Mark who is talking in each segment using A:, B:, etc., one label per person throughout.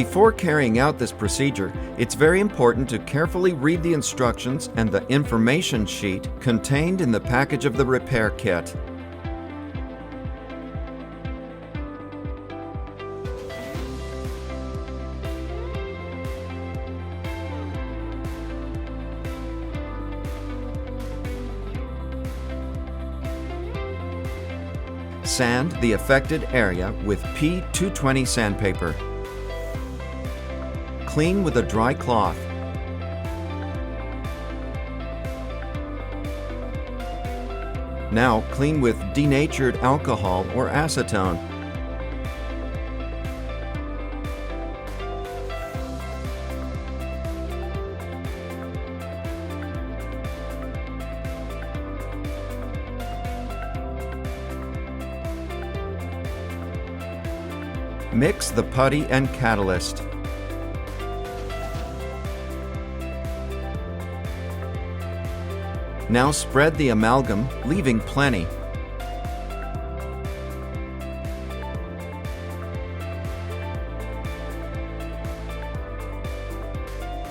A: Before carrying out this procedure, it's very important to carefully read the instructions and the information sheet contained in the package of the repair kit. Sand the affected area with P220 sandpaper. Clean with a dry cloth. Now clean with denatured alcohol or acetone. Mix the putty and catalyst. Now spread the amalgam, leaving plenty.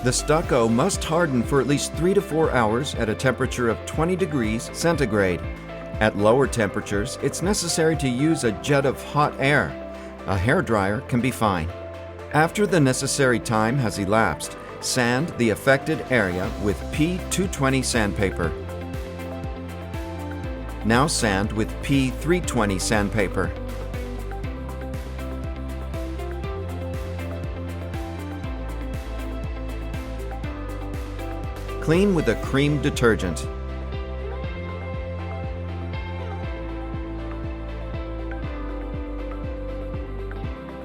A: The stucco must harden for at least 3 to 4 hours at a temperature of 20 degrees centigrade. At lower temperatures, it's necessary to use a jet of hot air. A hairdryer can be fine. After the necessary time has elapsed, sand the affected area with P220 sandpaper. Now sand with P320 sandpaper. Clean with a cream detergent.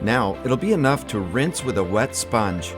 A: Now, it'll be enough to rinse with a wet sponge.